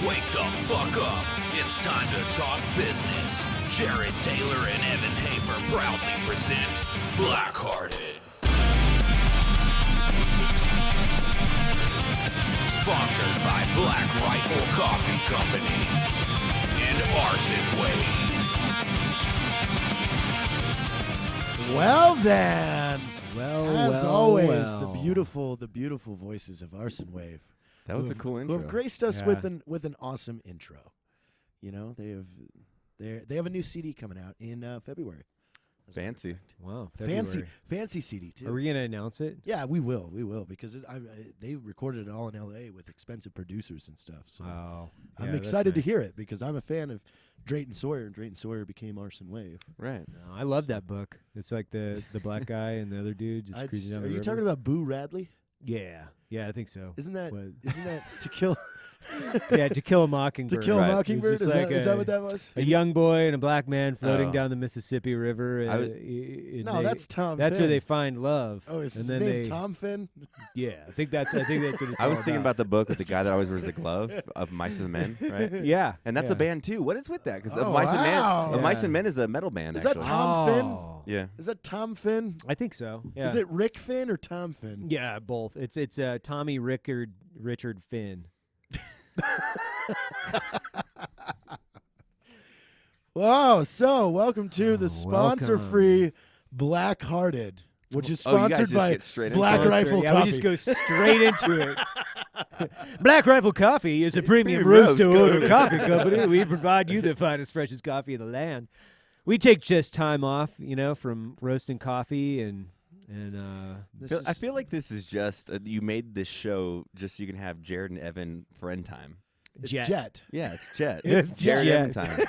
Wake the fuck up. It's time to talk business. Jared Taylor and Evan Hafer proudly present Blackhearted. Sponsored by BlackRifle Coffee Company and Arson Wave. Well then, as always, well. the beautiful voices of Arson Wave. That was a cool intro. Who have graced us Yeah. with an awesome intro. You know, they have a new CD coming out in February. Fancy. Wow, February. Fancy CD too. Are we gonna announce it? Yeah, we will because they recorded it all in LA with expensive producers and stuff. So Wow, I'm Yeah, that's excited to nice. hear it because I'm a fan of Drayton Sawyer, and Drayton Sawyer became Arson Wave. Right. No, I love that book. It's like the black guy and the other dude just cruising down Are the you river. talking about Boo Radley? Yeah, I think so. Isn't that What? To Kill Yeah, To Kill a Mockingbird. To Kill a Right. Mockingbird? It's Is just like that what that was? A young boy and a black man floating Oh. down the Mississippi River. No, that's Tom. That's Finn. where they find love. Oh, is and his then name they, Tom Finn? Yeah, I think that's what it's I was all thinking about the book with the guy that always wears the glove of Mice and Men, right? Yeah, And that's yeah. a band too. What is with that? Because Oh, Mice and Men, wow. Mice and Yeah. Men is a metal band. Is that actually. Tom Finn? Oh. Yeah. Is that Tom Finn? I think so. Yeah. Is it Rick Finn or Tom Finn? Yeah, both. It's Tommy Richard Finn. Wow. So, welcome to the Oh, sponsor-free Blackhearted, which is Oh, you guys sponsored just by get straight into Black it. Rifle Yeah, Coffee. we just go straight into it. Black Rifle Coffee is a premium Premium roast to roast order coffee company. We provide you the finest, freshest coffee in the land. We take just time off, from roasting coffee and This I is- feel like this is just you made this show just so you can have Jared and Evan friend time. It's Jet. Jet. Yeah, it's Jet. It's Jared Jet. Evan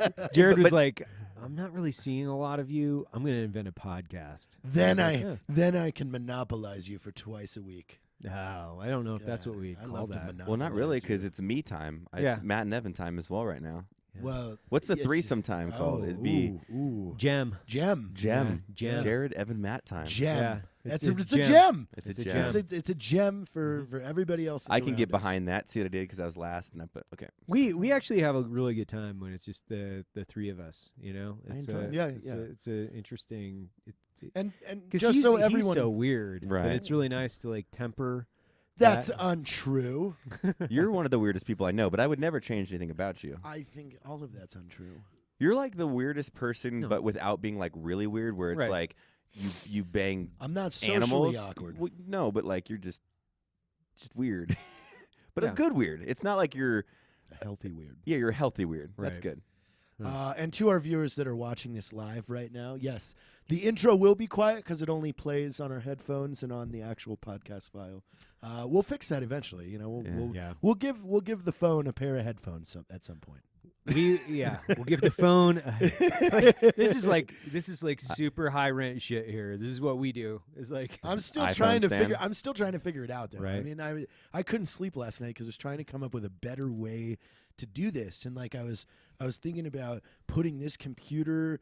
time. Jared was but- like, "I'm not really seeing a lot of you. I'm going to invent a podcast." Then I was like, then I can monopolize you for twice a week. Oh, I don't know if that's what we I call love to that. monopolize Well, not really, you. because it's me time. Yeah. It's Matt and Evan time as well right now. Yeah. Well, What's the it's- threesome time called? It'd be ooh. Gem. Gem. Gem. Yeah, Gem. Jared, Evan, Matt time. Gem. Yeah, It's it's a a gem. It's It's a a gem. gem. It's a gem for everybody else. I can get behind that. See what I did because I was last, and I put okay. We actually have a really good time when it's just the three of us. It's enjoy it. Yeah, it's a interesting. And Because just so everyone, he's so weird, Right. But it's really nice to temper. that's that. untrue. You're one of the weirdest people I know, but I would never change anything about you. I think all of that's untrue. You're like the weirdest person, No. but without being like really weird, where it's Right. like you bang I'm not socially animals. awkward. No, but like you're just weird, but a Yeah. good weird. It's not like you're A healthy weird. you're a healthy weird. That's Right. good. And to our viewers that are watching this live right now, yes, the intro will be quiet because it only plays on our headphones and on the actual podcast file. We'll fix that eventually. Yeah. We'll give the phone a pair of headphones at some point. We'll give the phone. This is like super high rent shit here. This is what we do. It's like I'm still iPhone trying to stand. figure. I'm still trying to figure it out. Though. I Right. mean, I couldn't sleep last night because I was trying to come up with a better way to do this, and I was thinking about putting this computer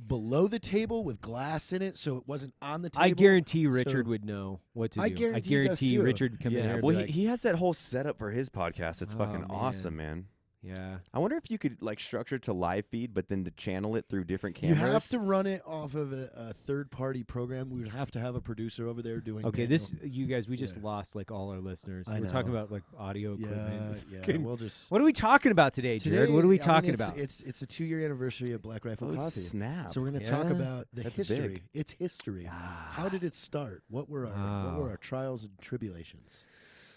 below the table with glass in it, so it wasn't on the table. I guarantee Richard So- would know what to I do. guarantee he does too. Richard would come in here. Yeah. and Well, be like, he has that whole setup for his podcast. It's Oh, fucking man. awesome, man. yeah. I wonder if you could like structure it to live feed, but then to channel it through different You cameras. have to run it off of a third-party program. We would have to have a producer over there doing. Okay, manual. you guys, we just Yeah. lost all our listeners. I We're talking know. about audio equipment. Yeah, Fucking- we'll just. What are we talking about today, Jared? What are we talking about? It's a 2-year anniversary of Black Rifle Oh, Coffee. snap. So we're going to talk Yeah. about the That's history. big. It's history. How did it start? What were our trials and tribulations?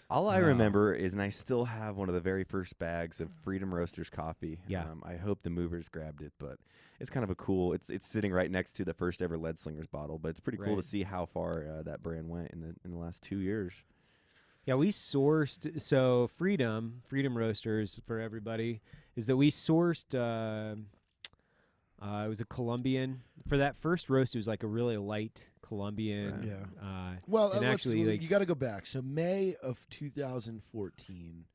All I Wow. remember is, and I still have one of the very first bags of Freedom Roasters coffee. Yeah. I hope the movers grabbed it, but it's kind of a cool. It's sitting right next to the first ever Leadslingers bottle, but it's pretty cool Right. to see how far that brand went in the last 2 years. Yeah, we sourced Freedom Roasters for everybody is that we sourced. It was a Colombian for that first roast. It was like a really light Colombian. Right. Yeah. Well, and actually, you got to go back. So May of 2014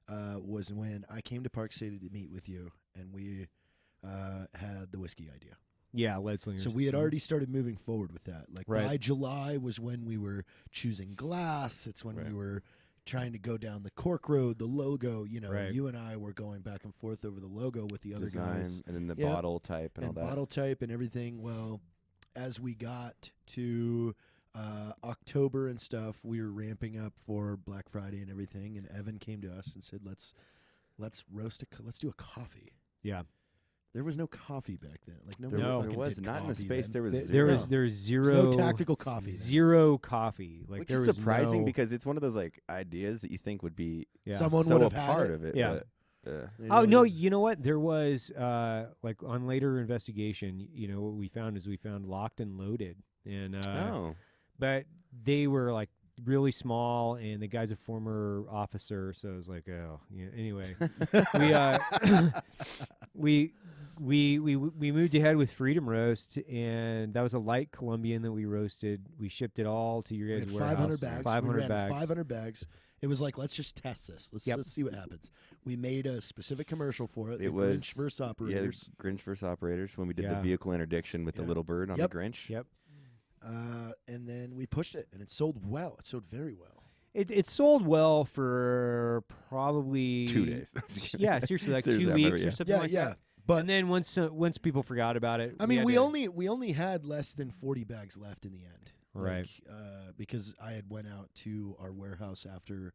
was when I came to Park City to meet with you, and we had the whiskey idea. yeah, Leadslingers. So we had already started moving forward with that. Like Right. by July was when we were choosing glass. It's when Right. we were trying to go down the cork road, the logo. You know, Right. you and I were going back and forth over the logo with the other Design, guys. and then the Yep. bottle type and all that. Bottle type and everything. Well, as we got to October and stuff, we were ramping up for Black Friday and everything. And Evan came to us and said, "Let's let's do a coffee." Yeah. There was no coffee back then. Like There, No. fucking there was did not in the coffee space. then. There was There zero. was There's zero no tactical coffee. then. Zero coffee. Like Which there is was surprising no, because it's one of those like ideas that you think would be yeah. Someone so would a have had part it. of it. Yeah. But, They Oh really no! didn't. You know what? There was like on later investigation. You know what we found is we found Locked and Loaded, and oh, but they were like really small, and the guy's a former officer, so it was like, oh, yeah. Anyway, we we moved ahead with Freedom Roast, and that was a light Colombian that we roasted. We shipped it all to your We guys' had warehouse. 500 bags. 500 we ran bags. 500 bags. It was like, let's just test this. Let's see what happens. We made a specific commercial for it. It the was Grinch versus yeah, Operators. Grinch versus Operators when we did the Yeah. vehicle interdiction with the Yeah. little bird on Yep. the Grinch. Yep. And then we pushed it, and it sold well. It sold very well. It sold well for probably 2 days. Yeah, seriously, like Seriously, 2 I remember, weeks yeah. or something like that. But And then once people forgot about it, I mean, had we to- only had less than 40 bags left in the end. Right. Like, because I had went out to our warehouse after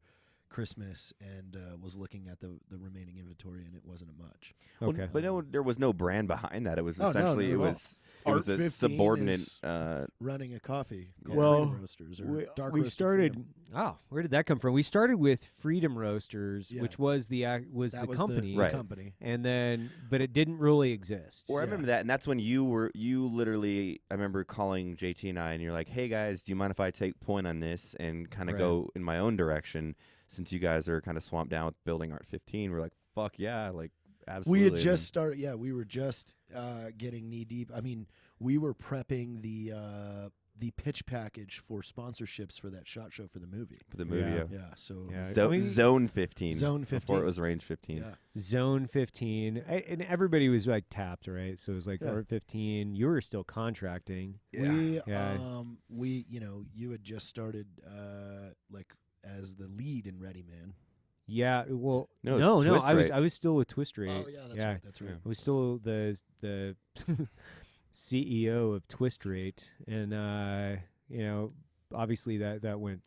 Christmas and was looking at the remaining inventory, and it wasn't much. Well, Okay. but no, there was no brand behind that. It was Oh, no, essentially not at all. it was Art a 15 subordinate. is running a coffee called Well, Freedom Roasters or Dark we Roasted started. Freedom. Oh, where did that come from? We started with Freedom Roasters, Yeah. which was the was That the was company, the Right. company. and then but it didn't really exist. Or I Yeah. remember that, and that's when you literally. I remember calling JT and I, and you're like, "Hey guys, do you mind if I take point on this and kind of Right. go in my own direction?" Since you guys are kind of swamped down with building Art 15, we're like, "Fuck yeah!" Like, absolutely. We had just started. Yeah, we were just getting knee deep. I mean, we were prepping the pitch package for sponsorships for that SHOT Show for the movie. for the movie. Yeah. Yeah. Yeah, so Yeah. Zo- I mean- Zone 15. Zone Before 15. it was Range 15. yeah. Zone 15, and everybody was like tapped, right? So it was like Yeah. Art 15. You were still contracting. We Yeah. you had just started like as the lead in Ready Man. Yeah. Well, No, it no, was Twist I was Rate. I was still with Twist Rate. Oh yeah, that's yeah. right. That's right. I was still the CEO of Twist Rate, and obviously that went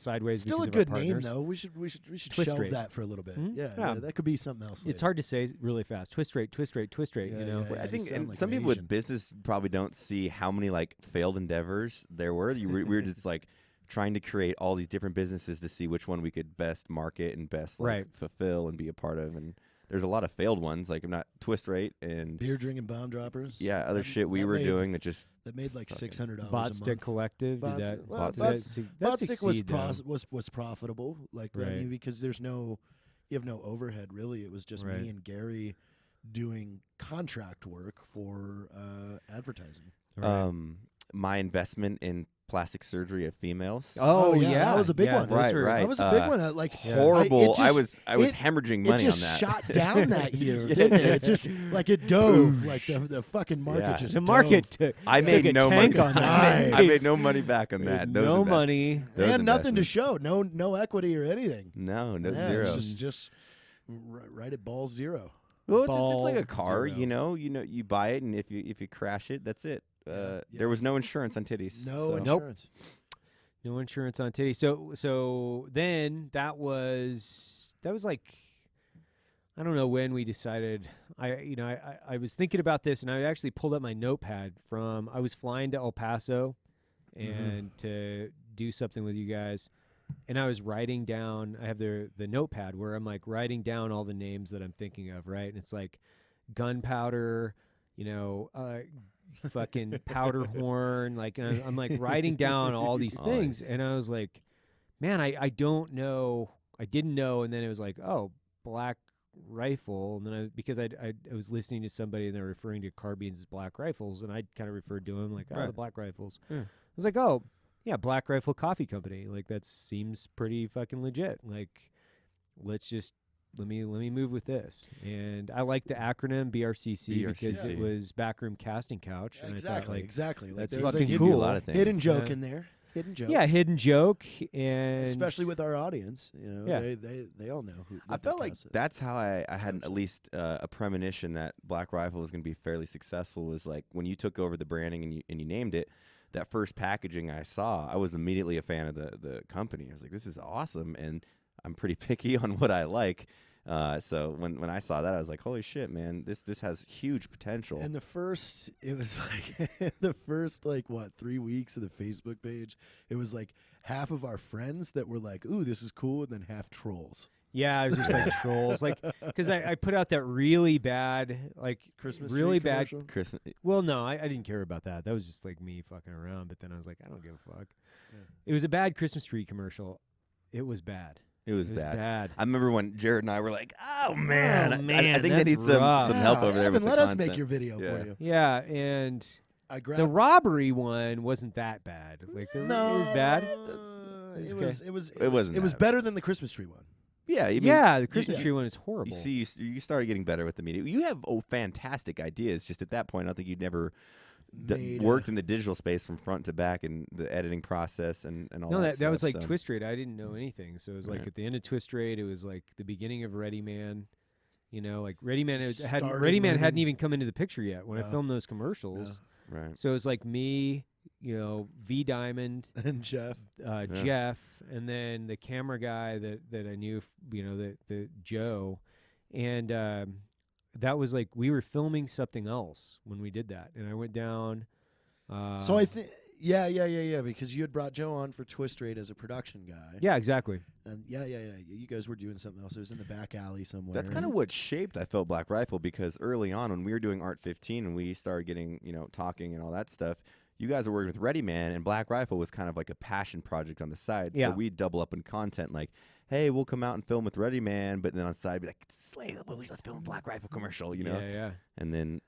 sideways. Still a because of good our name partners. though. We should Twist shelve Rate. that for a little bit. Mhm. Yeah, Yeah. that could be something else. It's later. hard to say really fast. Twist Rate. Yeah, you know. yeah, Well, I you think sound and like some an people Asian. with business probably don't see how many like failed endeavors there were. We were just like trying to create all these different businesses to see which one we could best market and best like, Right. fulfill and be a part of. And there's a lot of failed ones, like I'm not Twist Rate and Beer drinking bomb droppers. yeah, other That- shit we that were made- doing that just that made like Fucking $600 a Bot month. Stick Collective. Bot Did Stick- that? well, did Bot- that Bot Stick was succeed, though? was profitable. Like I Right. mean, because you have no overhead really. It was just Right. me and Gary doing contract work for advertising. Right. my investment in plastic surgery of females. Oh yeah, yeah, that was a big yeah, one. those Right, were- right. That was a big Uh, one. Like Horrible. I it was just- hemorrhaging It money just on that. shot down that year, Yeah. didn't it? It just like it dove. Like the fucking market Yeah. just The market dove. took. I made took a no tank money. on that. I made no money back on that. Those no investments. money. Those and nothing to investments. show. No equity or anything. No, no Yeah, zero. It's just right at ball zero. Well, it's like Ball a car, zero. you buy it, and if you crash it, that's it. Yeah. There was no insurance on titties. No so. insurance. No insurance on titty. So then that was like, I don't know when we decided. I was thinking about this, and I actually pulled up my notepad from. I was flying to El Paso, and to do something with you guys, and I was writing down. I have the notepad where I'm like writing down all the names that I'm thinking of, right? And it's like gunpowder, fucking powder horn. Like I'm like writing down all these things, and I was like, man, I don't know. I didn't know, and then it was like, oh, Black Rifle, and then because I was listening to somebody and they're referring to carbines as Black Rifles, and I kind of referred to them like, oh, the Right. Black Rifles. Yeah. I was like, oh, yeah, Black Rifle Coffee Company. Like that seems pretty fucking legit. Like, let me move with this. And I like the acronym BRCC because BRCC. it was Backroom Casting Couch. And I thought, like, Exactly. Like that's there was a fucking hidden, do a cool. lot of things. hidden joke Yeah. in there. hidden joke. Yeah, hidden joke, and Especially with our audience, you know, Yeah. they all know who. I felt like that's how I had at least a premonition that BlackRifle was going to be fairly successful. Was like when you took over the branding and you named it. That first packaging I saw, I was immediately a fan of the company. I was like, this is awesome, and I'm pretty picky on what I like. So when I saw that, I was like, holy shit, man, this has huge potential. And it was like the first like 3 weeks of the Facebook page, it was like half of our friends that were like, ooh, this is cool, and then half trolls. yeah, I was just like trolls, like because I put out that really bad, like Christmas really tree bad. commercial? Christmas, Well, no, I didn't care about that. That was just like me fucking around. But then I was like, I don't give a fuck. Yeah. It was a bad Christmas tree commercial. It was bad. it was It was bad. bad. I remember when Jared and I were like, oh man, I man, think they that's need some rough. help Yeah, over there. Evan, with let the us make content. your video Yeah. for you. Yeah, and I the grabbed robbery one wasn't that bad. Like it was bad. It okay. was It wasn't It was that better than the Christmas tree one. Yeah, I mean, Yeah, the Christmas you- tree one is horrible. You see, you started getting better with the media. You have fantastic ideas. Just at that point, I don't think you'd never Made, worked in the digital space from front to back and the editing process and all No, that. that was stuff, like so. Twist Rate. I didn't know anything, so it was like Right. at the end of Twist Rate, it was like the beginning of Ready Man. You know, like Ready Man hadn't Started Ready Man hadn't learning- even come into the picture yet when I No. filmed those commercials. Right. So it was like me, you know, V Diamond, And Jeff. Jeff, and then the camera guy that I knew, you know, the Joe, and that was like we were filming something else when we did that, and I went down. So I think, yeah, because you had brought Joe on for Twist Rate as a production guy. Yeah, exactly. And yeah. You guys were doing something else. It was in the back alley somewhere. That's kind of what shaped, I felt, BlackRifle, because early on when we were doing Art 15 and we started getting, talking and all that stuff, you guys were working with Ready Man, and BlackRifle was kind of like a passion project on the side. Yeah. So we'd double up in content like, hey, we'll come out and film with Ready Man, but then on the side be like, slay the movies, let's film a BlackRifle commercial, you know? Yeah. And then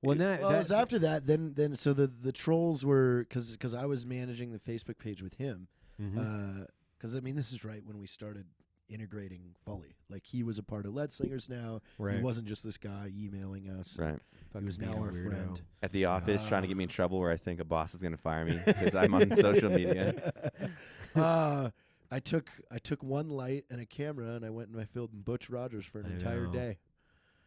Well, Well, it was after that. Then so the trolls were because I was managing the Facebook page with him. Mhm. Because I mean, this is right when we started integrating fully. Like he was a part of Leadslingers now. right. He wasn't just this guy emailing us. right. Fucking was being now a our weirdo. friend. At the office trying to get me in trouble where I think a boss is going to fire me because I'm on social media. I took one light and a camera and I went and I filmed Butch Rogers for an I entire know. day.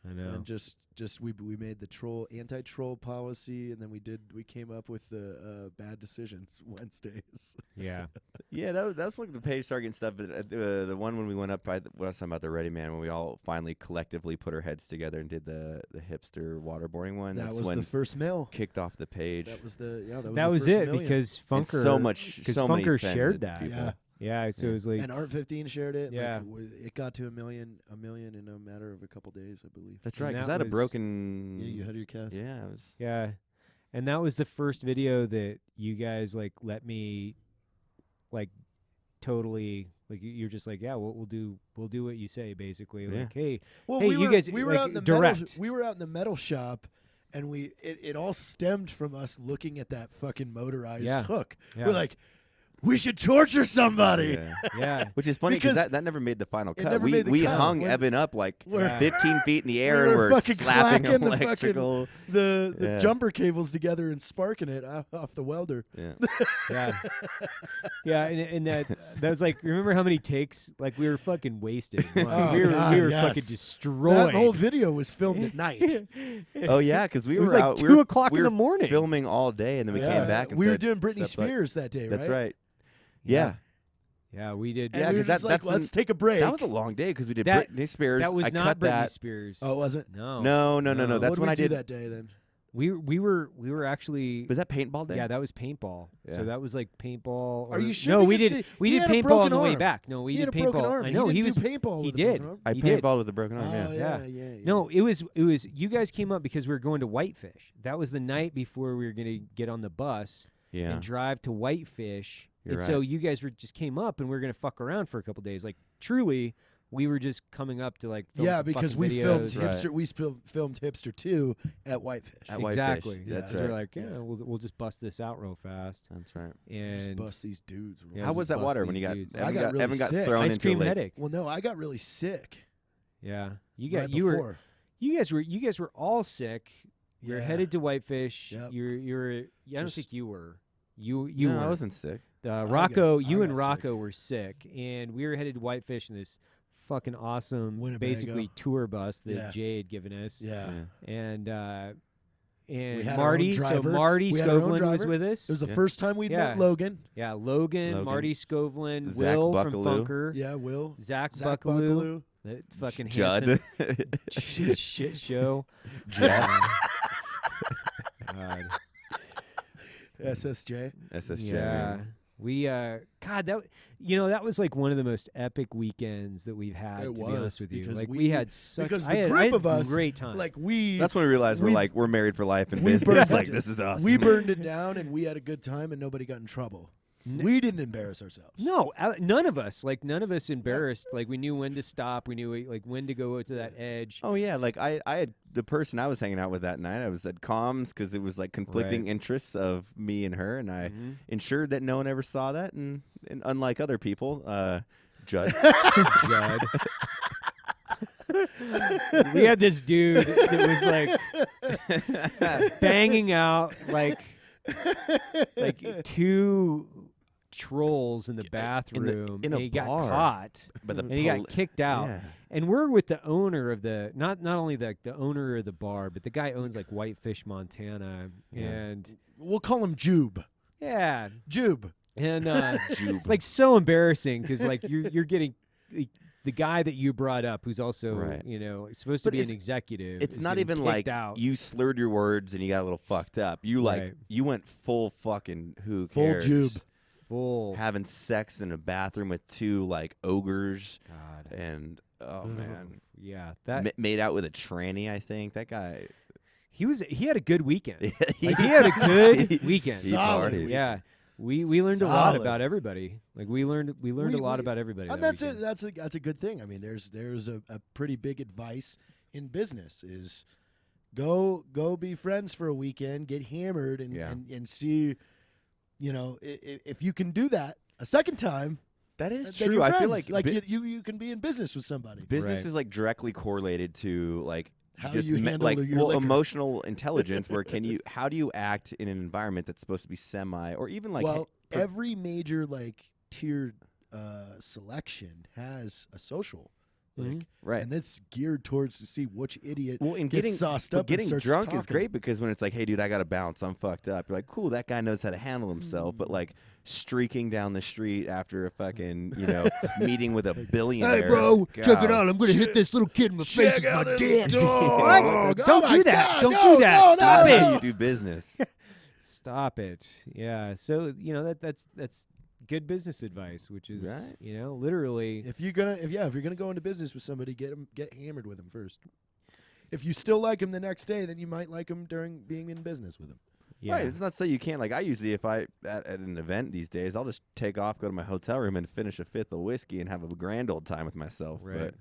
I know. And just we made the anti-troll policy, and then we came up with the bad decisions Wednesdays. Yeah. Yeah, that's like the page started getting stuff. But the one when we went up, what I was talking about the Ready Man, when we all finally collectively put our heads together and did the hipster waterboarding one. That That's was when the first mill. kicked off the page. That was the That the was first it million. because And Funker so many Funker offended shared that. people. Yeah. Yeah, so Yeah. it was like And Art 15 shared it. Yeah. it got to a million in a matter of a couple days, I believe. That's And right, because that that had a was- broken. Yeah, you had your cast. Yeah, it was. yeah. And that was the first video that you guys like let me like totally like you're just like, yeah, we'll do what you say basically. Yeah. Like, hey, Well, Hey, we you were guys, we were like, out in the direct. metal. We were out in the metal shop, and it all stemmed from us looking at that fucking motorized Yeah. hook. Yeah. We're like, we should torture somebody. Yeah. yeah. Which is funny Because because that never made the final it cut. never We made the we cut. hung When- Evan up like We're- 15 feet in the air we and were we're fucking slapping clacking the fucking- electrical. The Yeah. jumper cables together and sparking it off the welder. Yeah. Yeah. Yeah, and that was like, remember how many takes? Like we were fucking wasted. Like, Oh, we were God, fucking yes. destroyed. That whole video was filmed at night. Oh yeah, because we It was were like out. 2 we were, o'clock we in were the morning. filming all day, and then we Yeah. came back. And we were said, doing Britney "Step up." Spears that day, right? That's right. Yeah. Yeah, we did. And Yeah, we were 'cause that- just like, that's let's the- take a break. That was a long day because we did That- Britney Spears. That was I not cut Britney that. Spears. Oh, was it? No. No. No. That's what when I did we do did. that day then? We were actually. Was that paintball day? Yeah, that was paintball. Yeah. So that was like paintball. Are or- you sure? No, we Because did. he- We he did had a paintball on broken the way arm. back. No, we He did had a broken paintball. arm. I know he he didn't was. do paintball he with a did. broken arm. I He did. paintballed with a broken arm. Oh, yeah. yeah. No, it was. You guys came up because we were going to Whitefish. That was the night before we were going to get on the bus Yeah. and drive to Whitefish. You're and so right. you guys just came up and we were going to fuck around for a couple days. Like truly, we were just coming up to like film Yeah, some because fucking we filmed videos. Right. Hipster. We filmed Hipster 2 at Whitefish. At Whitefish. Exactly. Yeah. That's So right. we're like, yeah, Yeah. we'll just bust this out real fast. That's right. Just And bust these dudes. Yeah, How just was that bust water when these you got? dudes. I got really Evan got sick. thrown ice into cream a lake. headache. Well, no, I got really sick. Yeah, you right got you were before. you guys were all sick. We were Yeah. headed to Whitefish. Yep. You were. I don't Just- think you were. You No, I weren't. wasn't sick. Rocco, you I and got Rocco were sick, and we were headed to Whitefish in this fucking awesome, Winnebago. basically tour bus that Yeah. Jay had given us. Yeah. And We had Marty, our own so driver. Marty We had our own Skovlin was driver. with us. It was the Yeah. first time we'd Yeah. met Logan. Yeah, Logan, Marty Skovlin, Zach Will Buckaloo. from Funker, Yeah, Will. Zach Zach Buckaloo, that fucking Judd. handsome shit show. Jeff. God. SSJ. SSJ. Yeah. man. We God, that was like one of the most epic weekends that we've had, It to be was, honest with you. because Like we- we had such because I the had, group I had of us, a great time. Like we That's when we realized we- we're married for life in we business. burned Like it- this is awesome. we burned it down and we had a good time and nobody got in trouble. We didn't embarrass ourselves. No, none of us. Like none of us embarrassed. Like we knew when to stop. We knew like when to go to that edge. Oh yeah, like I had the person I was hanging out with that night. I was at comms because it was like conflicting Right. interests of me and her, and I Mhm. ensured that no one ever saw that. And unlike other people, Judd. Judd. We had this dude that was like banging out like two trolls in the bathroom. in a and he got bar. caught. But the And he got kicked out. Yeah. And we're with the owner of the not only the owner of the bar, but the guy owns like Whitefish, Montana, Yeah. and We'll call him Jube. yeah, Jube. and Jube. it's like so embarrassing because like you're getting like, the guy that you brought up, who's also Right. supposed to But be an it's- executive. It's is not getting even kicked like out. you slurred your words and you got a little fucked up. You Right. you went full fucking who Full cares? Jube. full. Having sex in a bathroom with two like ogres God, and oh man, yeah, that made out with a tranny. I think that guy. he had a good weekend. he Like, he had a good weekend. He Solid partied. Yeah. We learned a lot Solid. about everybody. Like we learned a lot about everybody. And that that's weekend. it. That's a good thing. I mean, there's a pretty big advice in business is go be friends for a weekend, get hammered, and Yeah. and see, if you can do that a second time. That is then true. you're I feel friends. like you can be in business with somebody. business Right. is like directly correlated to like How just you handle your liquor. emotional intelligence. Where how do you act in an environment that's supposed to be semi or even like Well, every major tiered selection has a social. Like, right. and that's geared towards to see which idiot Well, and gets getting sauced but up. getting and starts drunk is talking. great because when it's like, hey, dude, I got to bounce. I'm fucked up. You're like, cool, that guy knows how to handle himself. But like streaking down the street after a fucking, meeting with a billionaire. Hey, bro, check it God. out. I'm gonna hit this little kid in the face with my dick. What? Don't Oh my do that. God, Don't no, do that. no, Stop no, it. How no. you do business. Stop it. Yeah. So that's good business advice, which is Right. literally. If you're gonna go into business with somebody, get hammered with them first. If you still like him the next day, then you might like him during being in business with him. Yeah. Right. It's not so you can't. Like I usually, if I at an event these days, I'll just take off, go to my hotel room, and finish a fifth of whiskey and have a grand old time with myself. Right. But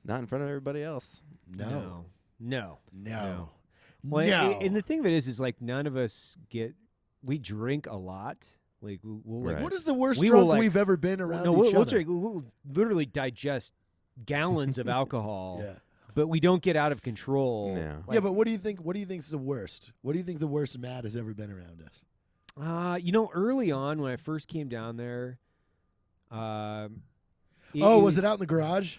not in front of everybody else. No. No. Well, No. and the thing of it is like none of us we drink a lot. Like we'll like Right. What is the worst We will, drunk like- we've ever been around no, each other? we'll literally digest gallons of alcohol, Yeah. but we don't get out of control. Yeah. Yeah, but what do you think? What do you think is the worst? What do you think the worst Matt has ever been around us? Early on when I first came down there, Was it out in the garage?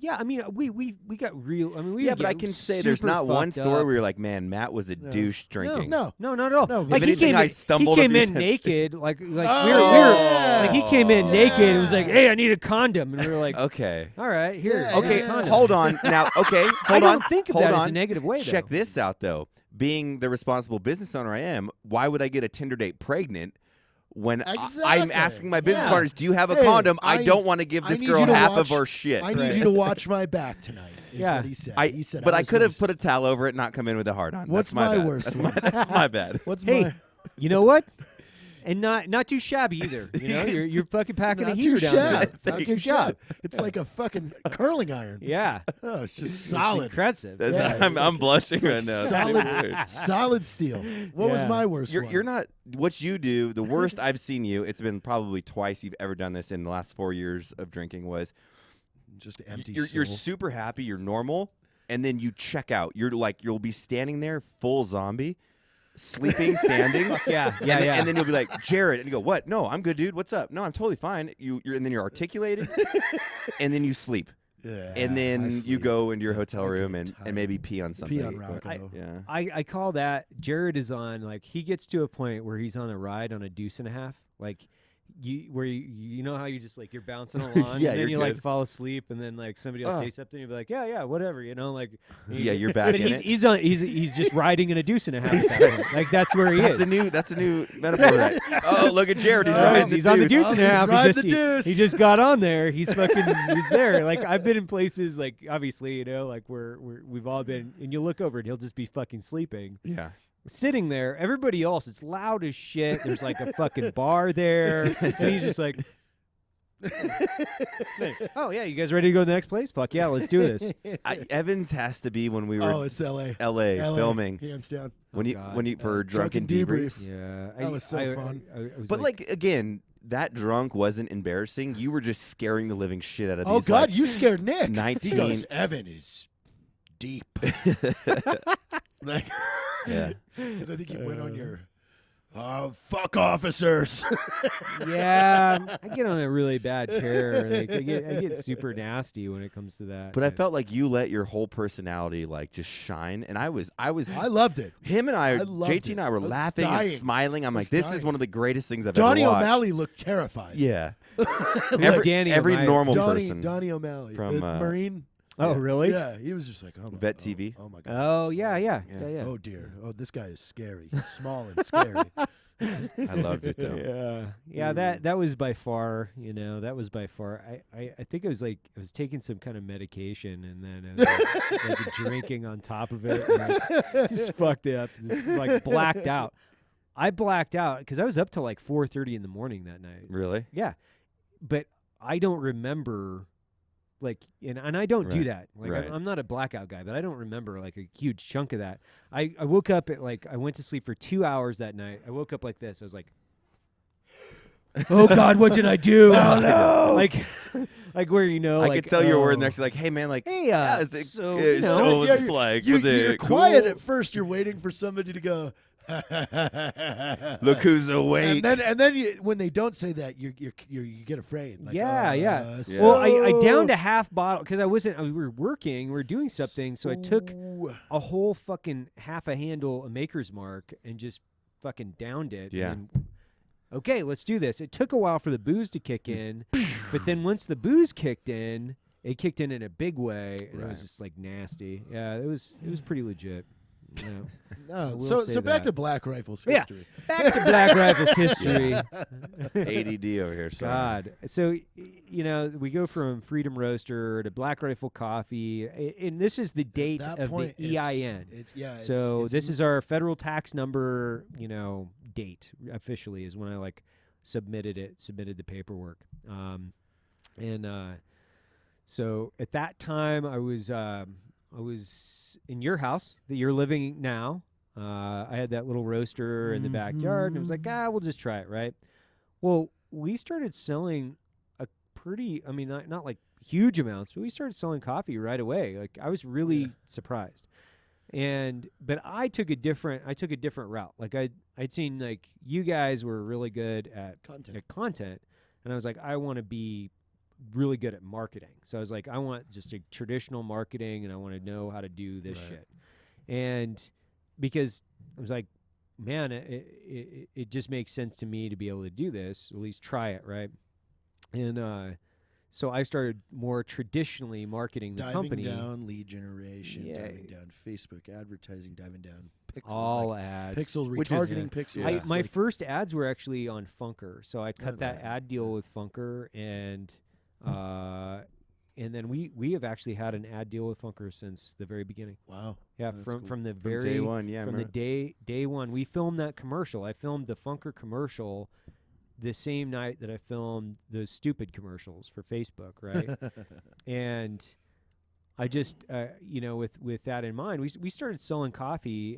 Yeah, I mean, we got real. I mean, we Yeah, would but I get can say there's super not one fucked story up. where you're like, man, Matt was a douche drinking. No. No, not at all. No, like if he anything, came I in, stumbled he a came few in times. naked, like we were yeah. like he came in naked and was like, Yeah. "Hey, I need a condom," and we were like, Okay. "All right, here." Yeah, Okay, here's a condom." hold on. Now, okay, hold I on. don't think of hold that on. as a negative way. Check though. this out, though. Being the responsible business owner I am, why would I get a Tinder date pregnant when I'm Exactly. asking my business Yeah. partners, do you have a Hey, condom? I I- don't want to give I this need girl you to half watch- of our shit. I need Right. you to watch my back tonight. Is Yeah. what he said. I- he said, but I could have was- put a towel over it and not come in with a hard on. What's That's my my bad. worst That's my bad. What's Hey, my? you know what? And not too shabby either. You're fucking packing Not a too heater down there. shabby. Not Not too too shabby. It's like a fucking curling iron. Yeah, Oh, it's just It's solid. impressive. That's- Yeah, I'm, it's I'm blushing right now. It's solid, really weird. solid steel. What was Yeah. my worst one? You're not what you do. The worst I've seen you. It's been probably twice you've ever done this in the last 4 years of drinking. Was just empty. you're soul. super happy, you're normal, and then you check out. You're like you'll be standing there full zombie, sleeping, standing. Yeah, and yeah, then, yeah. And then you'll be like, Jared, and you go, what? No, I'm good, dude. What's up? No, I'm totally fine. And then you're articulating, and then you sleep. Yeah, And I then you sleep. go into your I hotel get room and tired. maybe pee on something. Pee on But- Rocco. Yeah. I call that Jared is on, like, he gets to a point where he's on a ride on a deuce and a half, like you know how you just like you're bouncing along, Yeah, and then you're you like good. fall asleep, and then like somebody else say something, you'll be like, yeah, whatever, you know, like Yeah, you're back But in he's it. he's just riding in a deuce and a half. At that point. Like that's where he That's is. a new metaphor. Right? Oh, look at Jared. He's riding He's on the deuce Oh, and a he's half. riding He the deuce. he just got on there. He's fucking. He's there. Like I've been in places, like obviously, you know, like we've all been, and you look over and he'll just be fucking sleeping, Yeah. sitting there. Everybody else, it's loud as shit. There's like a fucking bar there, and he's just like. Oh yeah, you guys ready to go to the next place? Fuck yeah, let's do this. Evans has to be when we were Oh, it's L.A. LA filming. hands down. When you God. when you for drunken Drunken debriefs. Yeah, That was so fun. I was But like again, that drunk wasn't embarrassing. You were just scaring the living shit out of Oh these. God, like, you scared Nick. 19 He goes, Evan is deep. Like, Yeah. because I think you went on your fuck officers. yeah, I get on a really bad tear. Like, I get super nasty when it comes to that. But I felt like you let your whole personality like just shine, and I was I loved it. him and I loved JT and it. I were I was laughing dying. and smiling. I'm I like, was this dying. is one of the greatest things I've Johnny ever watched. O'Malley looked terrified. Yeah. Who's Danny every O'Malley? normal person. Donnie O'Malley From, the Marine. Oh really? Yeah, he was just like, oh my, Vet oh, TV. Oh my God. Oh yeah. Yeah. Oh dear. Oh, this guy is scary. He's small and scary. I loved it though. Yeah. That was by far. You know, that was by far. I think it was like I was taking some kind of medication, and then I was like drinking on top of it. And I just fucked up. Just like blacked out. I blacked out because I was up till like 4:30 in the morning that night. Really? Yeah, but I don't remember, like, and I don't do Right, that. Like, right. I'm not a blackout guy, but I don't remember like a huge chunk of that. I woke up at like I went to sleep for 2 hours that night. I woke up like this. I was like, oh God, what did I do? Oh no! Like where you know, I like, could tell your word oh. next. Like, hey man, like, Hey, yeah, is it, so, uh, you know, so Yeah, it's like, you're was it quiet cool? at first. You're waiting for somebody to go. Look who's awake. And then you, when they don't say that, you get afraid. Like, Yeah. Yeah. Well, I so- downed a half bottle because we were working, we were doing something, so I took Ooh. a whole fucking half a handle of Maker's Mark and just fucking downed it. Yeah. And then, okay, let's do this. It took a while for the booze to kick in, but then once the booze kicked in, it kicked in a big way, and it was Right. just like nasty. Yeah, it was pretty legit. You know. I No, will so say back that. to Black Rifle's Yeah. history. Back to Black Rifle's history. ADD over here. Sorry. God. So, you know, we go from Freedom Roaster to Black Rifle Coffee, and this is the date At that of point, the EIN. So it's this is our federal tax number, you know, date officially is when I like submitted the paperwork. So at that time I was in your house that you're living now. I had that little roaster in the backyard, and it was like, we'll just try it, right? Well, we started selling a pretty, I mean, not like huge amounts, but we started selling coffee right away. Like I was really surprised. But I took a different route. Like I'd seen like you guys were really good at content, and I was like, I want to be really good at marketing. So I was like, I want just a traditional marketing, and I want to know how to do this shit. And because I was like, man, it just makes sense to me to be able to do this, at least try it, right? And so I started more traditionally marketing the company. Diving down lead generation, Yeah. diving down Facebook advertising, diving down pixels. All ads. Pixels, Which is- retargeting pixels. Yeah. My like- first ads were actually on Funker, so I cut That's that ad deal with Funker, and then we have actually had an ad deal with Funker since the very beginning. Wow. Yeah, That's from cool. from the From very day one, yeah. from the day one. We filmed that commercial. I filmed the Funker commercial the same night that I filmed those stupid commercials for Facebook, right? And I just, you know, with that in mind, we started selling coffee,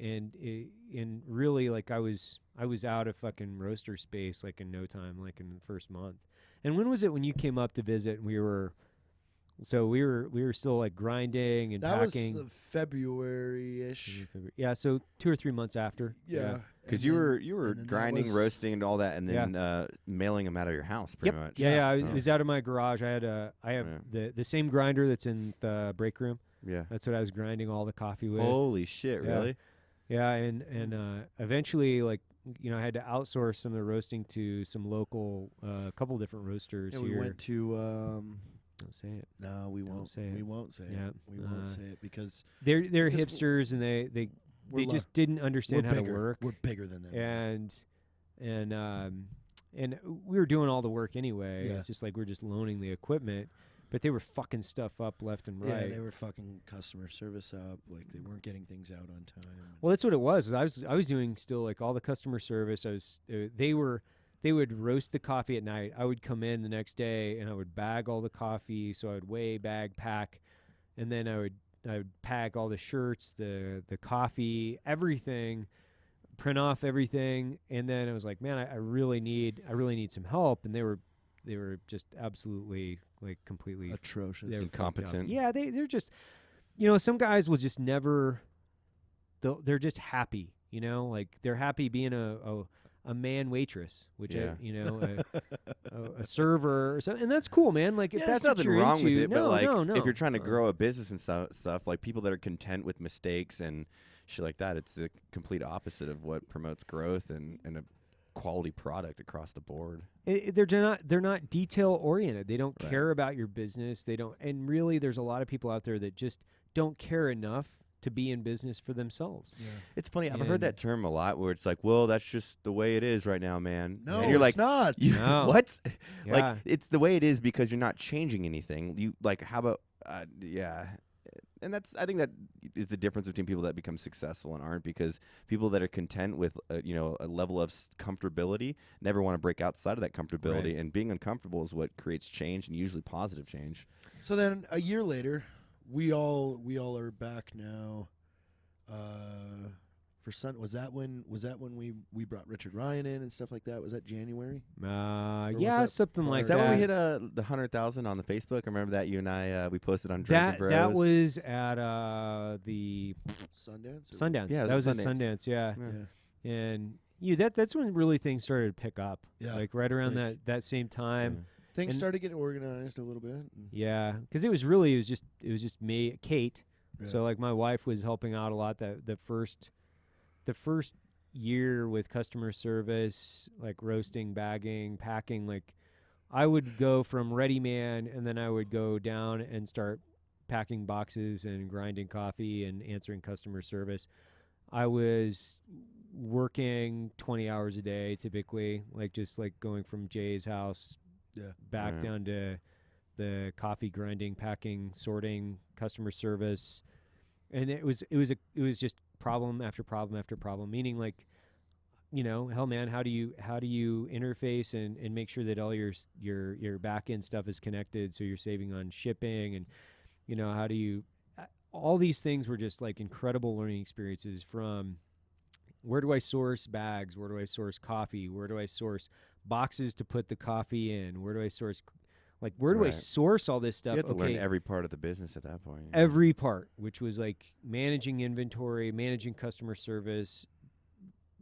and really, like, I was out of fucking roaster space, like, in no time, like in the first month. And when was it when you came up to visit and we were So we were still like grinding and That packing. was February-ish. Yeah, so 2 or 3 months after. Yeah. Because And you then- were and then that grinding, was- roasting, and all that, and then mailing them out of your house, pretty much. Yeah, I Yeah. was out of my garage. I have the same grinder that's in the break room. Yeah. That's what I was grinding all the coffee with. Holy shit! Yeah. Really? Yeah, and eventually, like, I had to outsource some of the roasting to some local, couple different roasters Yeah, here. we went to. Don't say it. No, we Don't won't. say it. We won't say Yeah, it. We won't say it because They're Because hipsters, and they we're just didn't understand we're how bigger. to work. We're bigger than them. And we were doing all the work anyway. Yeah. It's just like we're just loaning the equipment, but they were fucking stuff up left and right. Yeah, they were fucking customer service up. Like they weren't getting things out on time. Well, that's what it was. I was doing still like all the customer service. They would roast the coffee at night. I would come in the next day and I would bag all the coffee. So I would weigh, bag, pack, and then I would pack all the shirts, the coffee, everything, print off everything, and then I was like, man, I really need some help. And they were just absolutely like completely Atrocious. they were fucked up. Incompetent. Yeah, they're just, some guys will just never. They're just happy, like they're happy being a man waitress, which Yeah. a server, or something, and that's cool, man. Like if Yeah, that's there's what nothing you're wrong into, with it, no, but like no, if you're trying to no. grow a business and stuff, like people that are content with mistakes and shit like that, it's the complete opposite of what promotes growth and a quality product across the board. They're not detail oriented. They don't Right. care about your business. They don't, and really, there's a lot of people out there that just don't care enough to be in business for themselves. Yeah. It's funny. I've And- heard that term a lot, where it's like, "Well, that's just the way it is right now, man." No, and you're like, it's not. You, No. what? Yeah. Like it's the way it is because you're not changing anything. You like how about and I think that is the difference between people that become successful and aren't, because people that are content with a level of comfortability never want to break outside of that comfortability, Right. and being uncomfortable is what creates change, and usually positive change. So then a year later, we all are back now. For Sun, was that when we brought Richard Ryan in and stuff like that? Was that January? Yeah, was that something prior like Is to that that. when we hit the 100,000 on the Facebook? I remember that you and I we posted on Drunken Bros. That was at the Sundance. Sundance. Yeah, it that was was at at Sundance. Yeah, Yeah. and that's when really things started to pick up. Yeah, like right around like- that same time. Things And- started getting organized a little bit. and- Yeah, because it was just me, Kate. Yeah. So like my wife was helping out a lot. The first year with customer service, like roasting, bagging, packing. Like I would go from ready man, and then I would go down and start packing boxes and grinding coffee and answering customer service. I was working 20 hours a day typically, like just like going from Jay's house Yeah. back Right. down to the coffee grinding, packing, sorting, customer service, and it was just problem after problem after problem. Meaning, like, hell, man, how do you interface and make sure that all your back end stuff is connected, so you're saving on shipping, and how do you all these things were just like incredible learning experiences. From where do I source bags? Where do I source coffee? Where do I source boxes to put the coffee in? Where do I source, where do I Right. source all this stuff? You have to learn every part of the business at that point. Every part, which was like managing inventory, managing customer service.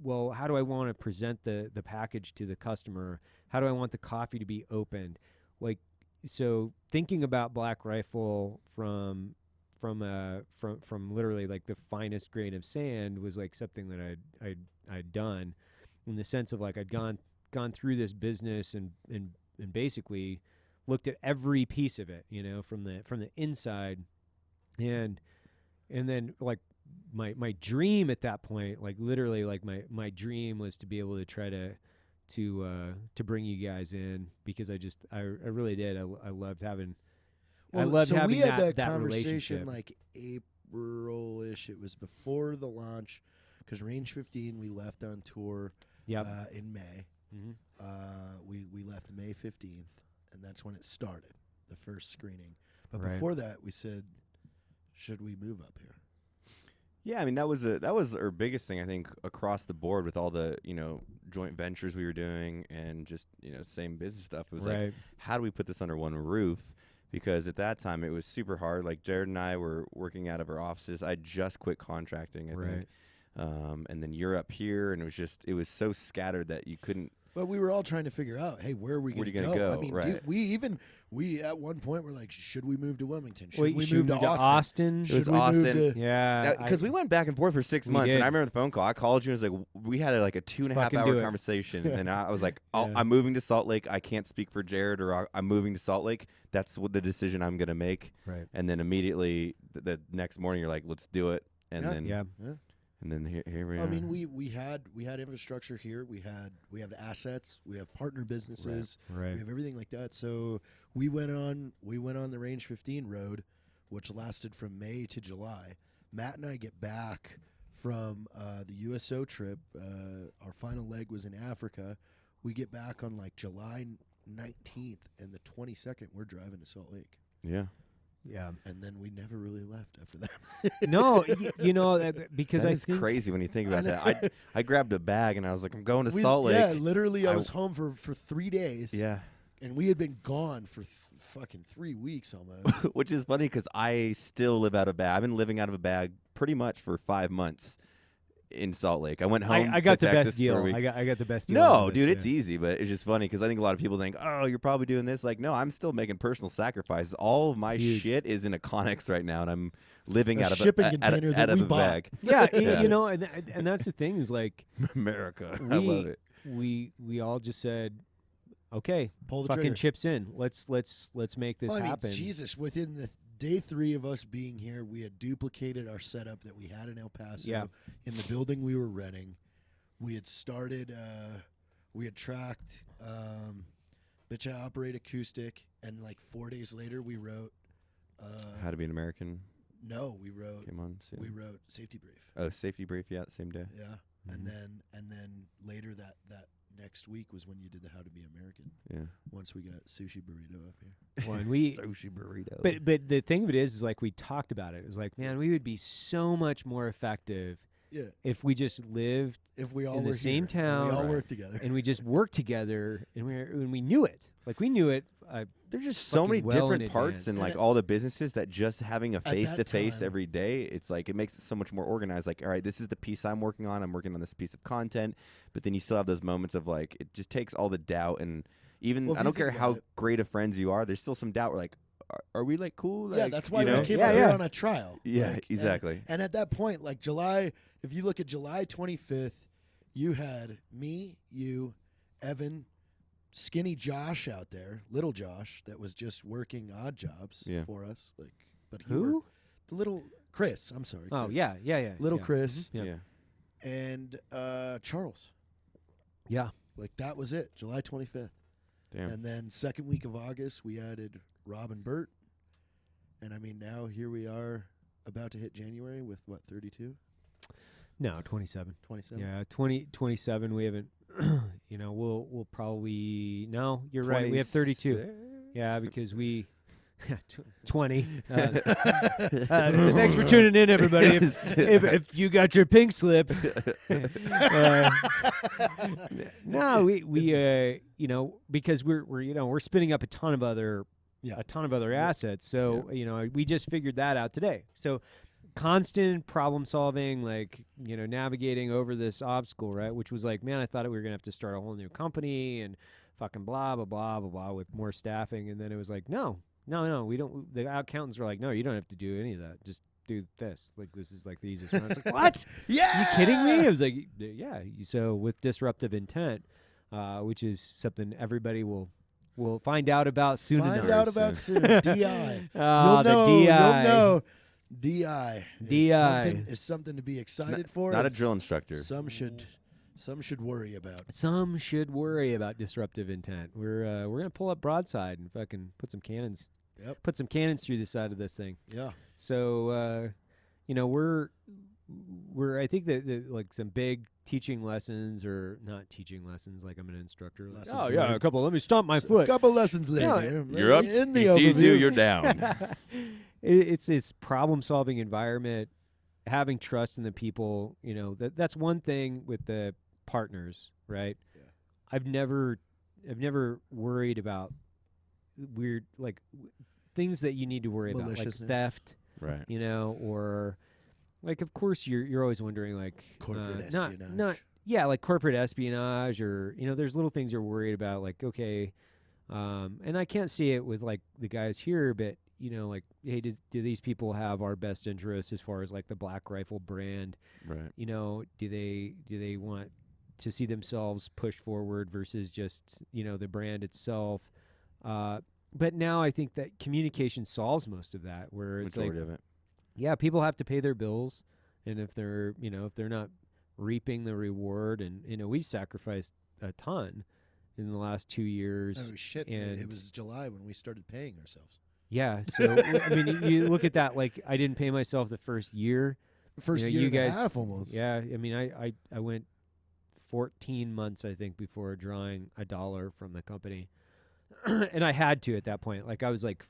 Well, how do I want to present the package to the customer? How do I want the coffee to be opened? So thinking about Black Rifle from literally like the finest grain of sand was like something that I'd done, in the sense of like I'd gone through this business and basically looked at every piece of it, from the inside, and then like my dream at that point, like literally like my dream was to be able to try to bring you guys in, because I really did. I loved having. I loved so having we had that conversation relationship. like April-ish. It was before the launch, because Range 15 we left on tour Yep. in May. Mhm. We left May 15th, and that's when it started, the first screening. But Right. before that, we said, should we move up here? Yeah, I mean that was our biggest thing, I think, across the board, with all the joint ventures we were doing and just same business stuff. It was like, Right. how do we put this under one roof? because at that time it was super hard. Like Jared and I were working out of our offices. I just quit contracting, I think. And then you're up here, and it was so scattered that you couldn't. But we were all trying to figure out, hey, where are we going to go? I mean, Right. dude, we at one point were like, should we move to Wilmington? Should Wait, we should move to Austin? It was Should we Austin. move to? Yeah, Because we went back and forth for 6 We months, did. and I remember the phone call. I called you and was like, we had like a 2.5 fucking do hour it. conversation, and I was like, oh, Yeah. I'm moving to Salt Lake. I can't speak for Jared, or I'm moving to Salt Lake. That's what the decision I'm gonna make. Right. And then immediately the next morning, you're like, let's do it. And Yeah. then Yeah. and then here we are. I mean, we had infrastructure here. We have assets. We have partner businesses. Right. We have everything like that. So we went on the Range 15 road, which lasted from May to July. Matt and I get back from the USO trip. Our final leg was in Africa. We get back on like July 19th, and the 22nd we're driving to Salt Lake. yeah. Yeah. And then we never really left after that. No, you know, because That I is think crazy when you think I about that. I grabbed a bag and I was like, I'm going to We- Salt Lake. Yeah, literally, I I was home for 3 days. Yeah. And we had been gone for fucking 3 weeks almost. Which is funny because I still live out of a bag. I've been living out of a bag pretty much for 5 months in Salt Lake. I went home. I got to the Texas best for a deal. week. I got the best deal. on No, this, dude, yeah. it's easy, but it's just funny because I think a lot of people think, oh, you're probably doing this. Like, no, I'm still making personal sacrifices. All of my Huge. shit is in a Connex right now, and I'm living A out of shipping a, container out, that out we of a bought. bag. Yeah, Yeah. you know, and that's the thing is like America. I love it. we all just said, okay, Pull the fucking trigger. chips in. Let's make this Well, I mean, happen. Jesus, within the day 3 of us being here, we had duplicated our setup that we had in El Paso Yeah. in the building we were renting. We had started, we had tracked Bitch I Operate Acoustic, and like 4 days later we wrote, How to be an American we wrote, came on soon. we wrote Safety Brief. Oh, safety brief. Yeah, same day. Yeah. Mm-hmm. And then later that next week was when you did the How to Be American. Yeah. Once we got Sushi Burrito up here. Well, and we Sushi burrito. but the thing of it is like we talked about it. It was like, man, we would be so much more effective Yeah. if we just lived If we all in the were same here, and we town, all Right. work together. and we just worked together and we knew it. Like we knew it. There's just so many fucking well in different parts advance. in like And all the businesses that just having a that face to face time- every day, it's like it makes it so much more organized. Like, all right, this is the piece I'm working on. I'm working on this piece of content, but then you still have those moments of like it just takes all the doubt and even Well, if I you don't care think how about it- great of friends you are. There's still some doubt. We're like, are we like cool? Yeah, Like, that's why you know? we came Yeah, out here yeah. on a trial. Yeah, Like, and- exactly. And at that point, like July, if you look at July 25th, you had me, you, Evan, skinny Josh out there, little Josh, that was just working odd jobs Yeah. for us. Like, but Who? the little Chris. I'm sorry. Oh Chris. yeah. little yeah. Chris Yeah. Yeah. and Charles. Yeah. Like that was it. July 25th. Damn. And then second week of August, we added Rob and Bert. And I mean, now here we are about to hit January with what, 32, No, 27. 27? Yeah, 27. We haven't. You know, we'll probably no. You're right. We have 32. 26? Yeah, because we 20. Thanks for tuning in, everybody. If you got your pink slip, no, we you know, because we're you know we're spinning up a ton of other assets. So you know, we just figured that out today. So constant problem solving, like, you know, navigating over this obstacle, right? Which was like, man, I thought we were gonna have to start a whole new company and fucking blah blah blah blah blah with more staffing, and then it was like, no, we don't. The accountants were like, no, you don't have to do any of that. Just do this. Like, this is like the easiest one. I was like, what? Yeah. You kidding me? I was like, yeah. So with disruptive intent, which is something everybody will find out about soon enough. Find out about soon. DI. Oh, You'll the know. DI. You'll know. DI. DI. Is something to be excited for. Not a It's- drill instructor. Some should worry about. Some should worry about disruptive intent. We're gonna pull up broadside and fucking put some cannons. Yep. Put some cannons through the side of this thing. Yeah. So you know, we're I think that like some big teaching lessons, or not teaching lessons like I'm an instructor. Like, Lessons oh yeah, learned. a couple. Let me stomp my A foot. couple lessons Yeah, later. You're up. In the He sees you. overview. You're down. It's this problem-solving environment, having trust in the people. You know, that's one thing with the partners, right? Yeah. I've never worried about weird, like, things that you need to worry about, like Maliciousness. theft, Right. you know, or like, of course, you're always wondering, like, Corporate not espionage. yeah, like corporate espionage, or there's little things you're worried about, like, okay, and I can't see it with like the guys here, but like, hey, do these people have our best interests as far as like the BlackRifle brand? Right. Do they want to see themselves pushed forward versus just the brand itself? But now I think that communication solves most of that, where it's Majority like, of it. yeah, people have to pay their bills, and if they're if they're not reaping the reward, and we've sacrificed a ton in the last 2 years. Oh shit! And it was July when we started paying ourselves. yeah, so I mean, you look at that, like, I didn't pay myself the first year. First you year and guys, a half almost. Yeah, I mean, I went 14 months, I think, before drawing $1 from the company, and I had to at that point. Like, I was like,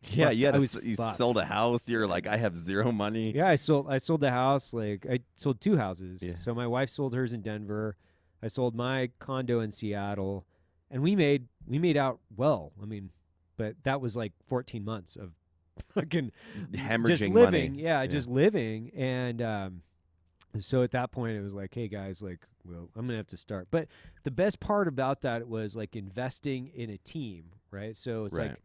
Yeah, fuck, you had I was you fucked. sold a house. You're like, I have zero money. Yeah, I sold the house. Like, I sold 2 houses. Yeah. So my wife sold hers in Denver. I sold my condo in Seattle, and we made out well. I mean, but that was like 14 months of fucking Hemorrhaging just living. money. Yeah, just living. And so at that point, it was like, hey guys, like, well, I'm gonna have to start. But the best part about that was like investing in a team, right? So it's Right. like,